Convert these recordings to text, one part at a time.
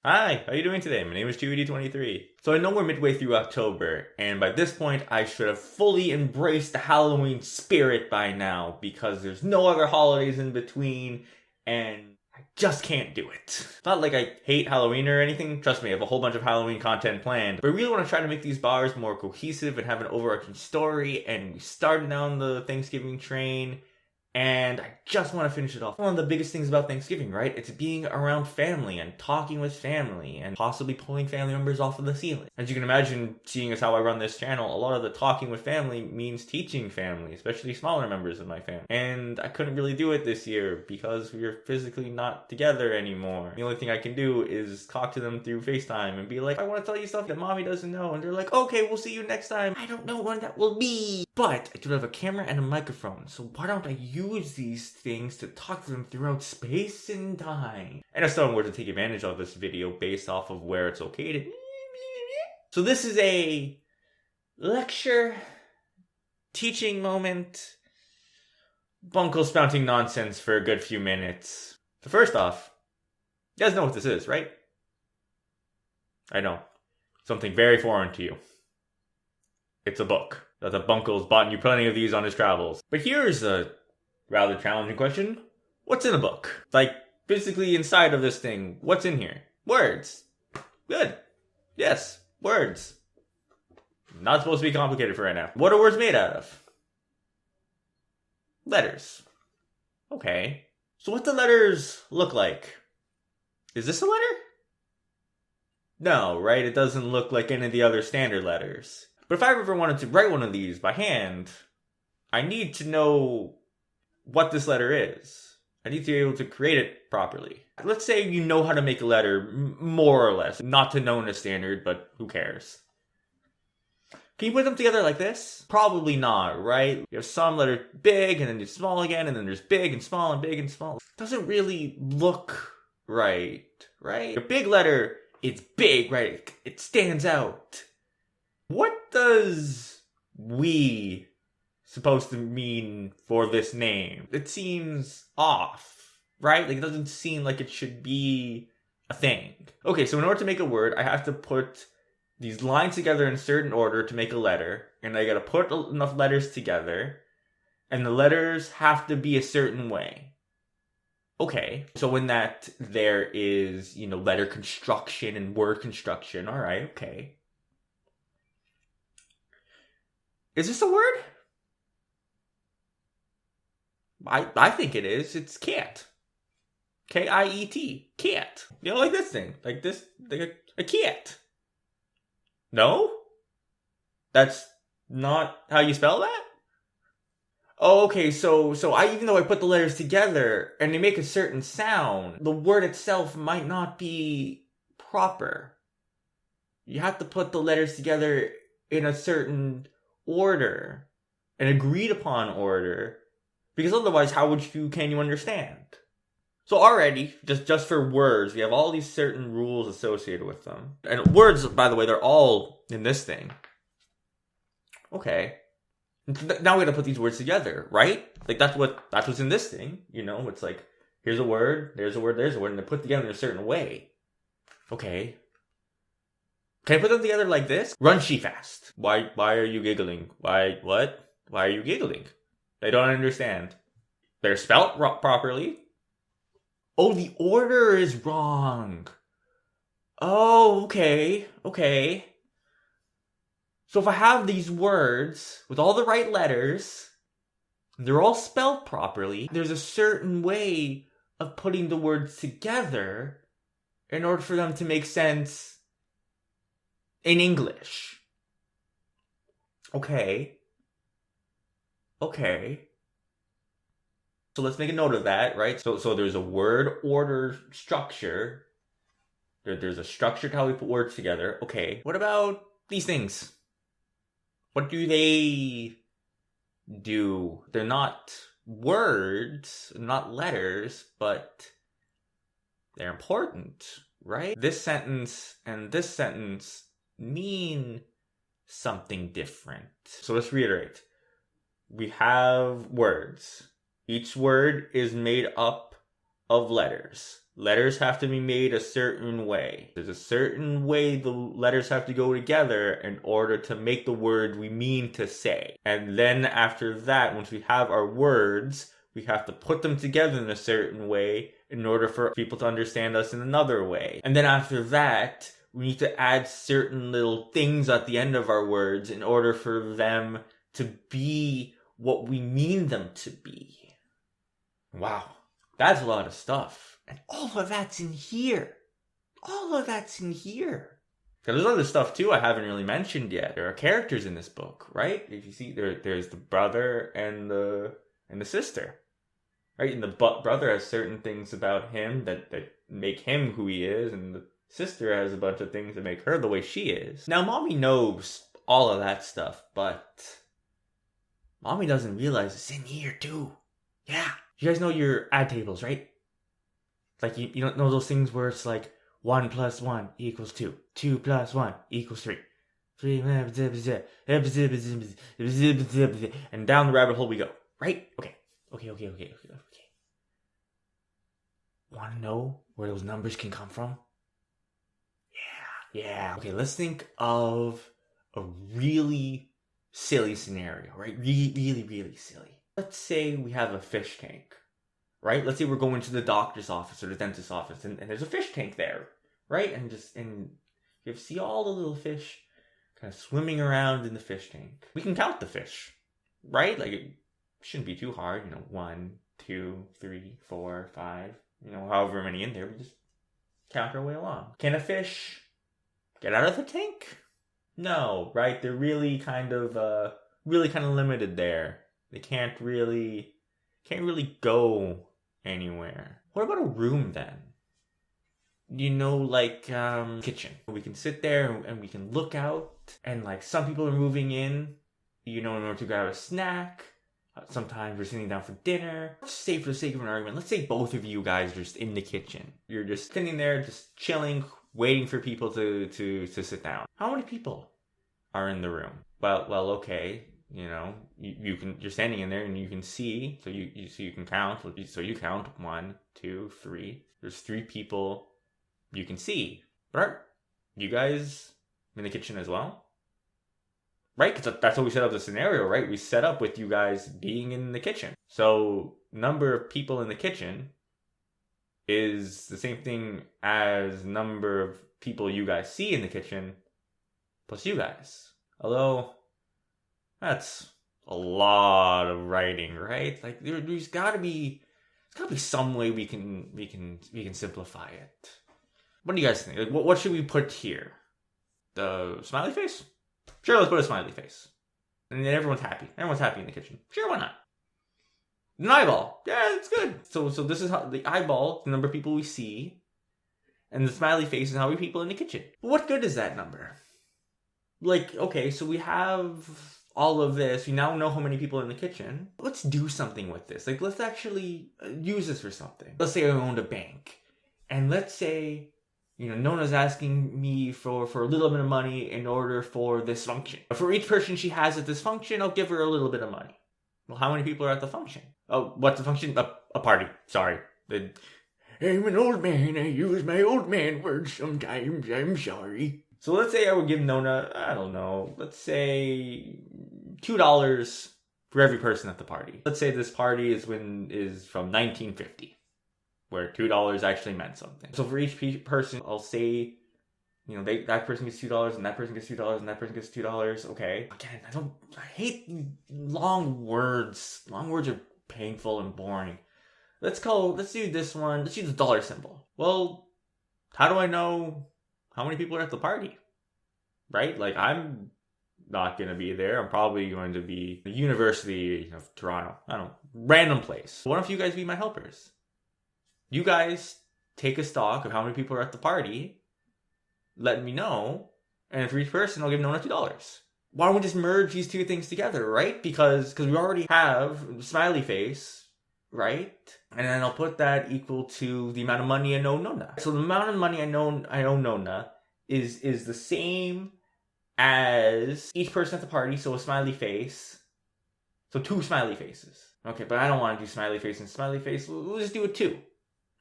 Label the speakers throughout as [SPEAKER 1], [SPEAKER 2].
[SPEAKER 1] Hi, how you doing today? My name is 28023. So I know we're midway through October, and by this point I should have fully embraced the Halloween spirit by now, because there's no other holidays in between, and I just can't do it. It's not like I hate Halloween or anything, trust me, I have a whole bunch of Halloween content planned, but I really want to try to make these bars more cohesive and have an overarching story, and we started down the Thanksgiving train, and I just want to finish it off. One of the biggest things about Thanksgiving, right? It's being around family and talking with family and possibly pulling family members off of the ceiling. As you can imagine, seeing as how I run this channel, a lot of the talking with family means teaching family, especially smaller members of my family. And I couldn't really do it this year because we're physically not together anymore. The only thing I can do is talk to them through FaceTime and be like, I want to tell you stuff that mommy doesn't know. And they're like, okay, we'll see you next time. I don't know when that will be. But I do have a camera and a microphone, so why don't I use these things to talk to them throughout space and time? And if someone were to take advantage of this video based off of where it's located. So this is a lecture, teaching moment, bunko spouting nonsense for a good few minutes. So first off, you guys know what this is, right? I know. Something very foreign to you. It's a book that the bunko's bought you plenty of these on his travels. But here's a rather challenging question. What's in a book? Like, physically inside of this thing, what's in here? Words. Good. Yes, words. Not supposed to be complicated for right now. What are words made out of? Letters. Okay. So what do letters look like? Is this a letter? No, right? It doesn't look like any of the other standard letters. But if I ever wanted to write one of these by hand, I need to know what this letter is. I need to be able to create it properly. Let's say you know how to make a letter, more or less. Not to known as standard, but who cares? Can you put them together like this? Probably not, right? You have some letter big, and then there's small again, and then there's big and small and big and small. It doesn't really look right, right? A big letter, it's big, right? It stands out. What does we supposed to mean for this name? It seems off, right? Like, it doesn't seem like it should be a thing. Okay, so in order to make a word, I have to put these lines together in a certain order to make a letter, and I gotta put enough letters together, and the letters have to be a certain way. Okay, so in that there is, letter construction and word construction. All right, okay. Is this a word? I think it is. It's cat. K-I-E-T. Cat. Like this thing. Like this. Like a cat. No? That's not how you spell that? Oh, okay, so even though I put the letters together and they make a certain sound, the word itself might not be proper. You have to put the letters together in a certain order, an agreed upon order, because otherwise can you understand? So already, just for words, we have all these certain rules associated with them. And words, by the way, they're all in this thing. Okay. Now we gotta put these words together, right? Like that's what's in this thing, it's like, here's a word, there's a word, and they're put together in a certain way. Okay. Can I put them together like this? Run she fast. Why are you giggling? What? Why are you giggling? I don't understand. They're spelt properly. Oh, the order is wrong. Oh, okay. So if I have these words with all the right letters, they're all spelled properly, there's a certain way of putting the words together in order for them to make sense in English. Okay. So let's make a note of that, right? So there's a word order structure. There's a structure to how we put words together. Okay. What about these things? What do they do? They're not words, not letters, but they're important, right? This sentence and this sentence mean something different. So let's reiterate. We have words. Each word is made up of letters. letters have to be made a certain way. There's a certain way the letters have to go together in order to make the word we mean to say. And then after that, once we have our words, we have to put them together in a certain way in order for people to understand us in another way. And then after that, we need to add certain little things at the end of our words in order for them to be what we mean them to be. Wow, that's a lot of stuff. And all of that's in here. All of that's in here. There's other stuff too I haven't really mentioned yet. There are characters in this book, right? If you see, there's the brother and the sister, right? And the brother has certain things about him that make him who he is, and the sister has a bunch of things that make her the way she is. Now, Mommy knows all of that stuff, but Mommy doesn't realize it's in here too. Yeah. You guys know your add tables, right? Like, you don't know those things where it's like 1 + 1 = 2. 2 + 1 = 3. 3 and down the rabbit hole we go, right? Okay. Want to know where those numbers can come from? Yeah. Okay, let's think of a really silly scenario, right? Really silly. Let's say we have a fish tank. Right? Let's say we're going to the doctor's office or the dentist's office, and there's a fish tank there, right? And you see all the little fish kind of swimming around in the fish tank. We can count the fish, right? Like, it shouldn't be too hard, 1, 2, 3, 4, 5, however many in there. We just count our way along. Can a fish get out of the tank? No, right? They're really kind of limited there. They can't really go anywhere. What about a room then? Kitchen. We can sit there and we can look out, and some people are moving in, in order to grab a snack. Sometimes we're sitting down for dinner. Let's say, for the sake of an argument, let's say both of you guys are just in the kitchen. You're just sitting there, just chilling, waiting for people to sit down. How many people are in the room? Well, okay. You're standing in there and you can see, so you can count. So you count 1, 2, 3. There's 3 people you can see. But are you guys in the kitchen as well? Right? Because that's how we set up the scenario, right? We set up with you guys being in the kitchen. So number of people in the kitchen is the same thing as number of people you guys see in the kitchen plus you guys. Although, that's a lot of writing, right? There's gotta be some way we can simplify it. What do you guys think? What should we put here? The smiley face? Sure, let's put a smiley face. And then everyone's happy. Everyone's happy in the kitchen. Sure, why not? An eyeball. Yeah, that's good. So this is how the eyeball, the number of people we see, and the smiley face is how many people in the kitchen. But what good is that number? Okay, so we have all of this. We now know how many people are in the kitchen. Let's do something with this. Let's actually use this for something. Let's say I owned a bank. And let's say, Nona's asking me for a little bit of money in order for this function. For each person she has at this function, I'll give her a little bit of money. Well, how many people are at the function? Oh, what's the function? A party. Sorry. I'm an old man. I use my old man words sometimes. I'm sorry. So let's say I would give Nona, I don't know, let's say $2 for every person at the party. Let's say this party is from 1950, where $2 actually meant something. So for each person, I'll say, that person gets $2, and that person gets $2, and that person gets $2. Okay. Again, I hate long words. Long words are painful and boring. Let's do this one. Let's use the dollar symbol. Well, how do I know how many people are at the party? Right? I'm not going to be there. I'm probably going to be the University of Toronto. I don't know. Random place. Why don't you guys be my helpers? You guys take a stock of how many people are at the party. Let me know. And for each person, I'll give Nona $2. Why don't we just merge these two things together, right? Because we already have smiley face, right? And then I'll put that equal to the amount of money I owe Nona. So the amount of money I owe Nona is the same as each person at the party, so a smiley face. So 2 smiley faces. Okay, but I don't want to do smiley face and smiley face. We'll just do it 2.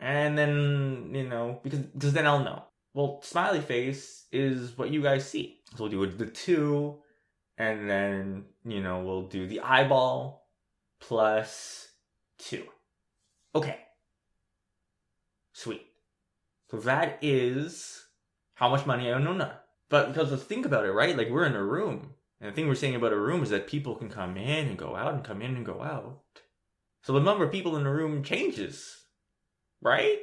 [SPEAKER 1] And then, because then I'll know. Well, smiley face is what you guys see. So we'll do the 2, and then, we'll do the eyeball plus 2. Okay. Sweet. So that is how much money I owe Nona. But because let's think about it, right? Like, we're in a room. And the thing we're saying about a room is that people can come in and go out and come in and go out. So the number of people in the room changes. Right?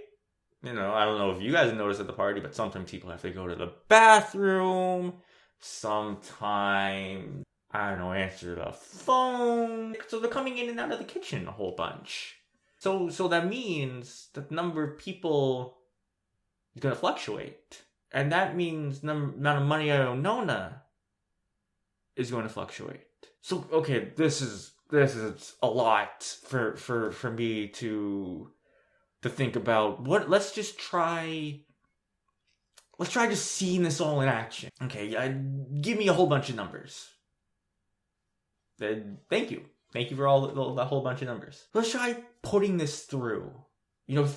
[SPEAKER 1] I don't know if you guys noticed at the party, but sometimes people have to go to the bathroom. Sometimes, I don't know, answer the phone. So they're coming in and out of the kitchen a whole bunch. So that means that the number of people is going to fluctuate. And that means the amount of money I owe Nona is going to fluctuate. So, okay, this is a lot for me to think about. Let's try just seeing this all in action. Okay, give me a whole bunch of numbers. Thank you for that whole bunch of numbers. Let's try putting this through.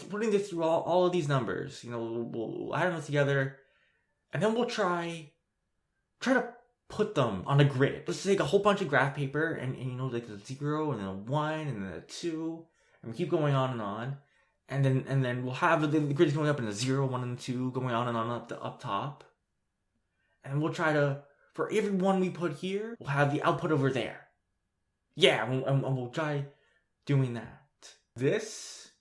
[SPEAKER 1] Putting this through all of these numbers. We'll add them together, and then we'll try to put them on a grid. Let's take a whole bunch of graph paper, and like the 0, and then a 1, and then a 2, and we keep going on and on. And then we'll have the grids going up, and the 0, 1, and 2 going on and on up top. And we'll try to, for every one we put here, we'll have the output over there. Yeah, and we'll try doing that. This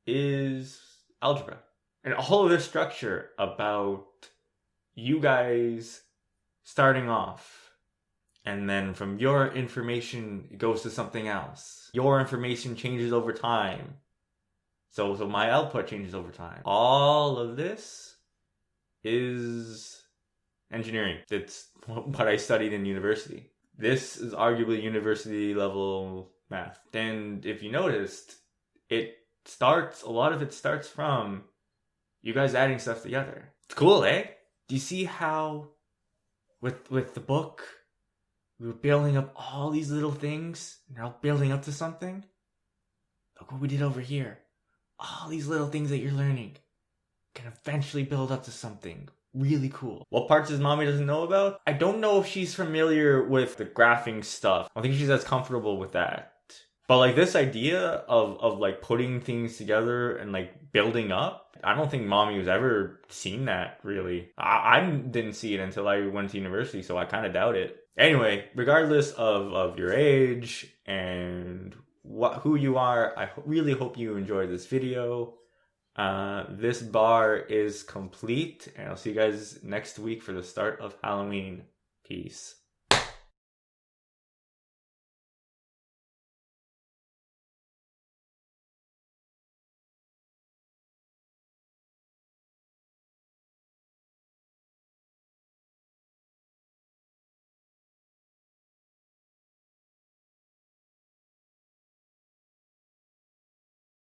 [SPEAKER 1] is algebra. And all of this structure about you guys starting off. And then from your information, it goes to something else. Your information changes over time. So my output changes over time. All of this is engineering. It's what I studied in university. This is arguably university level math. And if you noticed, a lot of it starts from you guys adding stuff together. It's cool, eh? Do you see how with the book, we were building up all these little things, and they're all building up to something? Look what we did over here. All these little things that you're learning can eventually build up to something really cool. What parts does mommy doesn't know about? I don't know if she's familiar with the graphing stuff. I think she's as comfortable with that. But like this idea of like putting things together and like building up, I don't think mommy has ever seen that really. I didn't see it until I went to university, so I kind of doubt it. Anyway, regardless of your age and who you are, I really hope you enjoyed this video. This bar is complete, and I'll see you guys next week for the start of Halloween. Peace.